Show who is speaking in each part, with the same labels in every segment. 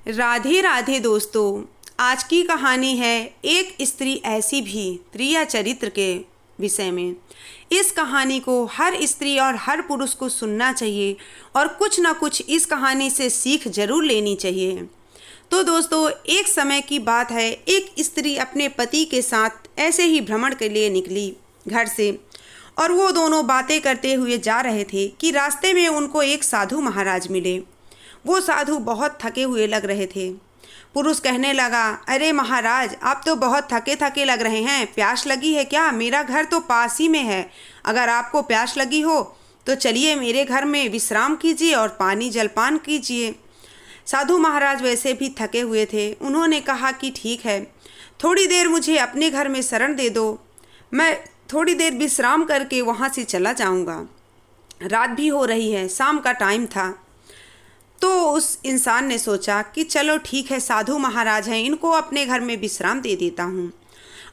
Speaker 1: राधे राधे दोस्तों। आज की कहानी है एक स्त्री ऐसी भी त्रिया चरित्र के विषय में। इस कहानी को हर स्त्री और हर पुरुष को सुनना चाहिए और कुछ ना कुछ इस कहानी से सीख जरूर लेनी चाहिए। तो दोस्तों, एक समय की बात है, एक स्त्री अपने पति के साथ ऐसे ही भ्रमण के लिए निकली घर से और वो दोनों बातें करते हुए जा रहे थे कि रास्ते में उनको एक साधु महाराज मिले। वो साधु बहुत थके हुए लग रहे थे। पुरुष कहने लगा, अरे महाराज, आप तो बहुत थके थके लग रहे हैं, प्यास लगी है क्या? मेरा घर तो पास ही में है। अगर आपको प्यास लगी हो तो चलिए मेरे घर में विश्राम कीजिए और पानी जलपान कीजिए। साधु महाराज वैसे भी थके हुए थे। उन्होंने कहा कि ठीक है, थोड़ी देर मुझे अपने घर में शरण दे दो, मैं थोड़ी देर विश्राम करके वहाँ से चला जाऊँगा। रात भी हो रही है, शाम का टाइम था। तो उस इंसान ने सोचा कि चलो ठीक है, साधु महाराज हैं, इनको अपने घर में विश्राम दे देता हूँ।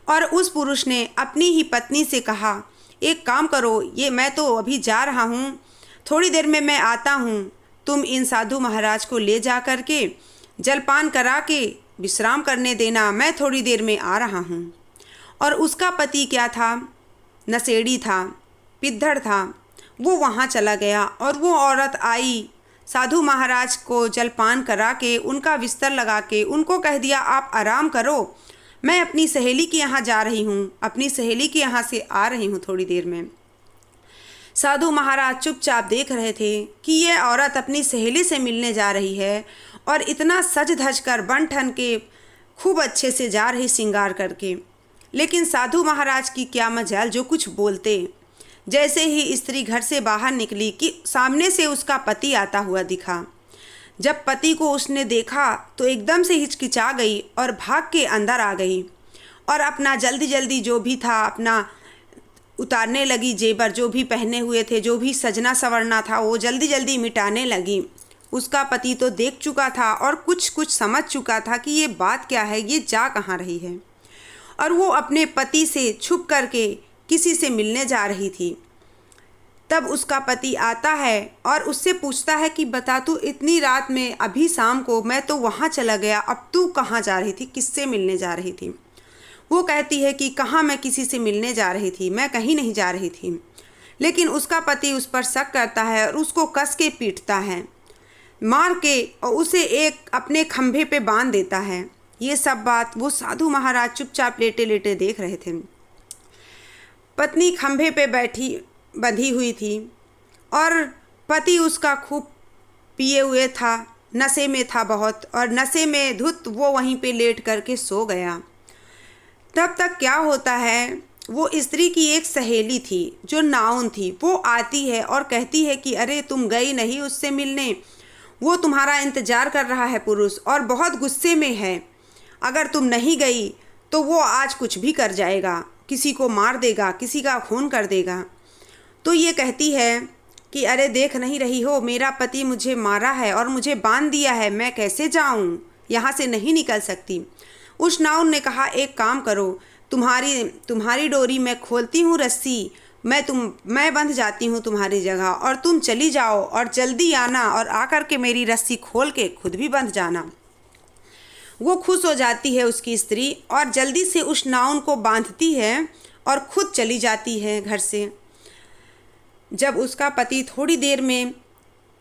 Speaker 1: और उस पुरुष ने अपनी ही पत्नी से कहा, एक काम करो, ये मैं तो अभी जा रहा हूँ, थोड़ी देर में मैं आता हूँ, तुम इन साधु महाराज को ले जा कर के जलपान करा के विश्राम करने देना, मैं थोड़ी देर में आ रहा हूँ। और उसका पति क्या था, नशेड़ी था, पिद्धड़ था। वो वहाँ चला गया और वो औरत आई, साधु महाराज को जलपान करा के उनका बिस्तर लगा के उनको कह दिया, आप आराम करो, मैं अपनी सहेली के यहाँ जा रही हूँ, अपनी सहेली के यहाँ से आ रही हूँ थोड़ी देर में। साधु महाराज चुपचाप देख रहे थे कि ये औरत अपनी सहेली से मिलने जा रही है और इतना सज धज कर बन ठन के खूब अच्छे से जा रही श्रृंगार करके। लेकिन साधु महाराज की क्या मजाल, जो कुछ बोलते। जैसे ही स्त्री घर से बाहर निकली कि सामने से उसका पति आता हुआ दिखा। जब पति को उसने देखा तो एकदम से हिचकिचा गई और भाग के अंदर आ गई और अपना जल्दी जल्दी जो भी था अपना उतारने लगी, जेवर जो भी पहने हुए थे, जो भी सजना संवरना था, वो जल्दी जल्दी मिटाने लगी। उसका पति तो देख चुका था और कुछ समझ चुका था कि ये बात क्या है, ये जा कहाँ रही है। और वो अपने पति से छुप करके किसी से मिलने जा रही थी। तब उसका पति आता है और उससे पूछता है कि बता, तू इतनी रात में, अभी शाम को मैं तो वहाँ चला गया, अब तू कहाँ जा रही थी, किससे मिलने जा रही थी? वो कहती है कि कहाँ मैं किसी से मिलने जा रही थी, मैं कहीं नहीं जा रही थी। लेकिन उसका पति उस पर शक करता है और उसको कस के पीटता है, मार के, और उसे एक अपने खंभे पे बांध देता है। ये सब बात वो साधु महाराज चुपचाप लेटे लेटे देख रहे थे। पत्नी खंभे पे बंधी हुई थी और पति उसका खूब पिए हुए था, नशे में था बहुत, और नशे में धुत वो वहीं पे लेट करके सो गया। तब तक क्या होता है, वो स्त्री की एक सहेली थी जो नाउन थी, वो आती है और कहती है कि अरे तुम गई नहीं उससे मिलने, वो तुम्हारा इंतज़ार कर रहा है पुरुष और बहुत गुस्से में है, अगर तुम नहीं गई तो वो आज कुछ भी कर जाएगा, किसी को मार देगा, किसी का खून कर देगा। तो ये कहती है कि अरे देख नहीं रही हो, मेरा पति मुझे मारा है और मुझे बांध दिया है, मैं कैसे जाऊँ, यहाँ से नहीं निकल सकती। उस नाउन ने कहा, एक काम करो, तुम्हारी डोरी मैं खोलती हूँ रस्सी, मैं बंध जाती हूँ तुम्हारी जगह और तुम चली जाओ और जल्दी आना और आकर के मेरी रस्सी खोल के खुद भी बंध जाना। वो खुश हो जाती है उसकी स्त्री और जल्दी से उस नाउन को बांधती है और खुद चली जाती है घर से। जब उसका पति थोड़ी देर में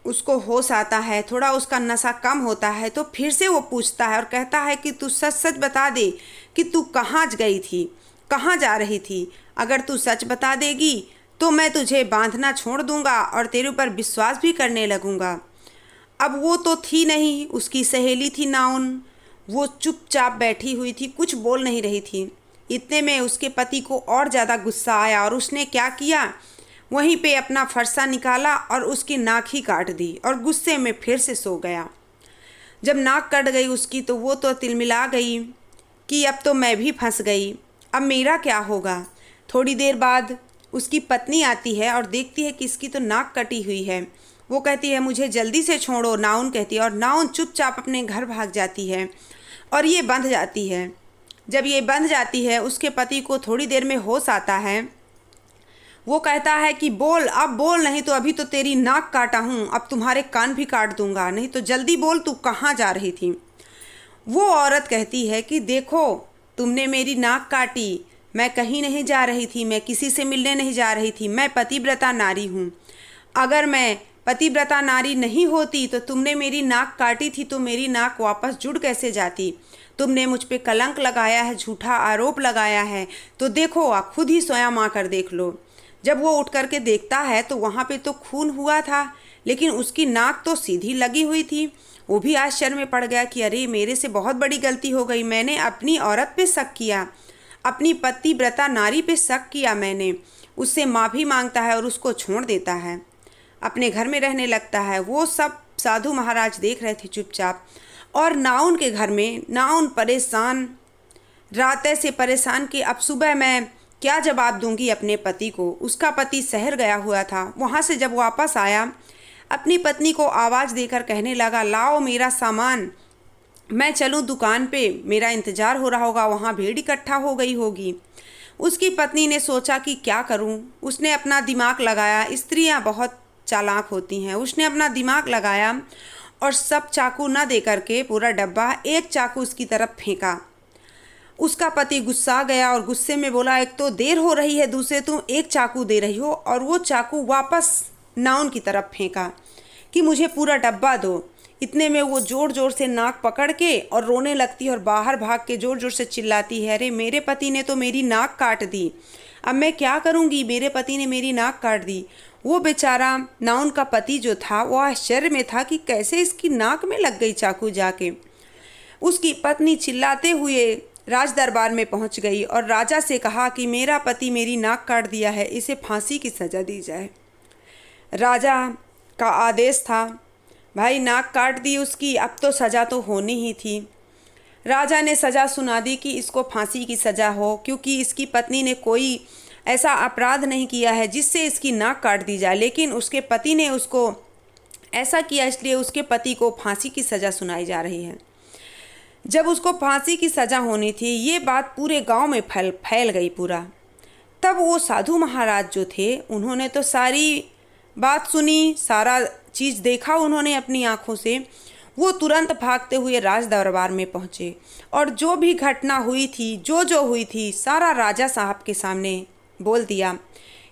Speaker 1: उसको होश आता है, थोड़ा उसका नशा कम होता है, तो फिर से वो पूछता है और कहता है कि तू सच सच बता दे कि तू कहाँ गई थी, कहाँ जा रही थी। अगर तू सच बता देगी तो मैं तुझे बांधना छोड़ दूँगा और तेरे ऊपर विश्वास भी करने लगूँगा। अब वो तो थी नहीं, उसकी सहेली थी नाउन, वो चुपचाप बैठी हुई थी, कुछ बोल नहीं रही थी। इतने में उसके पति को और ज़्यादा गुस्सा आया और उसने क्या किया, वहीं पे अपना फरसा निकाला और उसकी नाक ही काट दी और गुस्से में फिर से सो गया। जब नाक कट गई उसकी तो वो तो तिलमिला गई कि अब तो मैं भी फंस गई, अब मेरा क्या होगा। थोड़ी देर बाद उसकी पत्नी आती है और देखती है कि इसकी तो नाक कटी हुई है। वो कहती है, मुझे जल्दी से छोड़ो, नाउन कहती है, और नाउन चुपचाप अपने घर भाग जाती है और ये बंध जाती है। जब ये बंध जाती है उसके पति को थोड़ी देर में होश आता है। वो कहता है कि बोल, अब बोल, नहीं तो अभी तो तेरी नाक काटा हूँ, अब तुम्हारे कान भी काट दूंगा, नहीं तो जल्दी बोल, तू कहाँ जा रही थी। वो औरत कहती है कि देखो, तुमने मेरी नाक काटी, मैं कहीं नहीं जा रही थी, मैं किसी से मिलने नहीं जा रही थी, मैं पतिव्रता नारी हूँ। अगर मैं पतिव्रता नारी नहीं होती तो तुमने मेरी नाक काटी थी तो मेरी नाक वापस जुड़ कैसे जाती। तुमने मुझ पे कलंक लगाया है, झूठा आरोप लगाया है, तो देखो, आप खुद ही स्वयं आकर देख लो। जब वो उठ करके देखता है तो वहाँ पे तो खून हुआ था, लेकिन उसकी नाक तो सीधी लगी हुई थी। वो भी आश्चर्य में पड़ गया कि अरे, मेरे से बहुत बड़ी गलती हो गई, मैंने अपनी औरत पे शक किया, अपनी पतिव्रता नारी पे शक किया मैंने। उससे माफ़ी मांगता है और उसको छोड़ देता है, अपने घर में रहने लगता है। वो सब साधु महाराज देख रहे थे चुपचाप। और नाउन के घर में नाउन परेशान, रात से परेशान कि अब सुबह मैं क्या जवाब दूंगी अपने पति को। उसका पति शहर गया हुआ था। वहाँ से जब वापस आया, अपनी पत्नी को आवाज़ देकर कहने लगा, लाओ मेरा सामान, मैं चलूँ दुकान पे, मेरा इंतज़ार हो रहा होगा, वहाँ भीड़ इकट्ठा हो गई होगी। उसकी पत्नी ने सोचा कि क्या करूँ। उसने अपना दिमाग लगाया, स्त्रियाँ बहुत चालाक होती हैं। उसने अपना दिमाग लगाया और सब चाकू न दे करके पूरा डब्बा एक चाकू उसकी तरफ फेंका। उसका पति गुस्सा गया और गुस्से में बोला, एक तो देर हो रही है, दूसरे तुम एक चाकू दे रही हो। और वो चाकू वापस नाउन की तरफ फेंका कि मुझे पूरा डब्बा दो। इतने में वो ज़ोर ज़ोर से नाक पकड़ के और रोने लगती है और बाहर भाग के ज़ोर ज़ोर से चिल्लाती है, अरे मेरे पति ने तो मेरी नाक काट दी, अब मैं क्या करूँगी, मेरे पति ने मेरी नाक काट दी। वो बेचारा नाउन का पति जो था वो आश्चर्य में था कि कैसे इसकी नाक में लग गई चाकू जाके। उसकी पत्नी चिल्लाते हुए राज दरबार में पहुंच गई और राजा से कहा कि मेरा पति मेरी नाक काट दिया है, इसे फांसी की सज़ा दी जाए। राजा का आदेश था, भाई नाक काट दी उसकी, अब तो सज़ा तो होनी ही थी। राजा ने सज़ा सुना दी कि इसको फांसी की सज़ा हो, क्योंकि इसकी पत्नी ने कोई ऐसा अपराध नहीं किया है जिससे इसकी नाक काट दी जाए, लेकिन उसके पति ने उसको ऐसा किया, इसलिए उसके पति को फांसी की सज़ा सुनाई जा रही है। जब उसको फांसी की सज़ा होनी थी, ये बात पूरे गांव में फैल गई पूरा। तब वो साधु महाराज जो थे, उन्होंने तो सारी बात सुनी, सारा चीज़ देखा उन्होंने अपनी आँखों से। वो तुरंत भागते हुए राज दरबार में पहुँचे और जो भी घटना हुई थी, जो हुई थी, सारा राजा साहब के सामने बोल दिया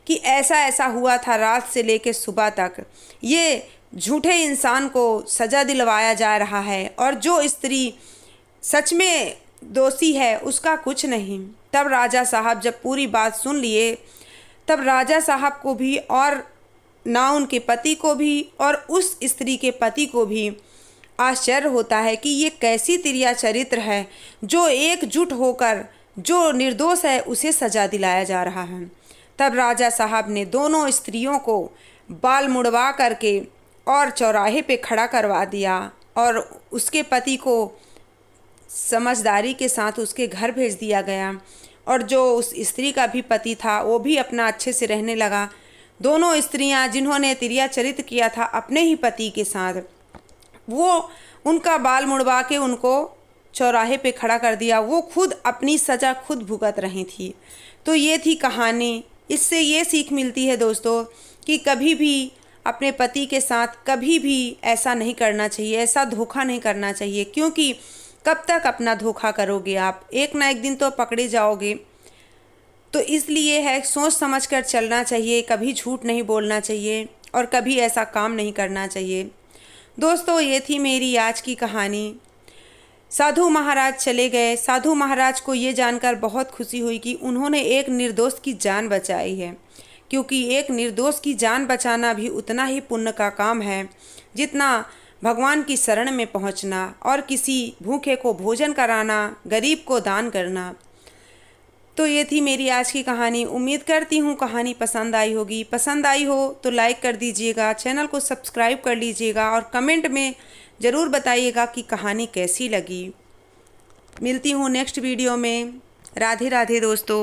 Speaker 1: कि ऐसा ऐसा हुआ था, रात से लेकर सुबह तक ये झूठे इंसान को सज़ा दिलवाया जा रहा है और जो स्त्री सच में दोषी है उसका कुछ नहीं। तब राजा साहब जब पूरी बात सुन लिए, तब राजा साहब को भी और नाउन के पति को भी और उस स्त्री के पति को भी आश्चर्य होता है कि ये कैसी तिरिया चरित्र है जो एकजुट होकर जो निर्दोष है उसे सज़ा दिलाया जा रहा है। तब राजा साहब ने दोनों स्त्रियों को बाल मुड़वा करके और चौराहे पे खड़ा करवा दिया और उसके पति को समझदारी के साथ उसके घर भेज दिया गया। और जो उस स्त्री का भी पति था वो भी अपना अच्छे से रहने लगा। दोनों स्त्रियां जिन्होंने तिरिया चरित्र किया था अपने ही पति के साथ, वो उनका बाल मुड़वा के उनको चौराहे पे खड़ा कर दिया। वो खुद अपनी सज़ा खुद भुगत रही थी। तो ये थी कहानी। इससे ये सीख मिलती है दोस्तों कि कभी भी अपने पति के साथ कभी भी ऐसा नहीं करना चाहिए, ऐसा धोखा नहीं करना चाहिए, क्योंकि कब तक अपना धोखा करोगे आप, एक ना एक दिन तो पकड़े जाओगे। तो इसलिए है सोच समझ कर चलना चाहिए, कभी झूठ नहीं बोलना चाहिए और कभी ऐसा काम नहीं करना चाहिए। दोस्तों, ये थी मेरी आज की कहानी। साधु महाराज चले गए। साधु महाराज को ये जानकर बहुत खुशी हुई कि उन्होंने एक निर्दोष की जान बचाई है, क्योंकि एक निर्दोष की जान बचाना भी उतना ही पुण्य का काम है जितना भगवान की शरण में पहुंचना और किसी भूखे को भोजन कराना, गरीब को दान करना। तो ये थी मेरी आज की कहानी। उम्मीद करती हूँ कहानी पसंद आई होगी। पसंद आई हो तो लाइक कर दीजिएगा, चैनल को सब्सक्राइब कर लीजिएगा और कमेंट में ज़रूर बताइएगा कि कहानी कैसी लगी। मिलती हूँ नेक्स्ट वीडियो में। राधे राधे दोस्तों।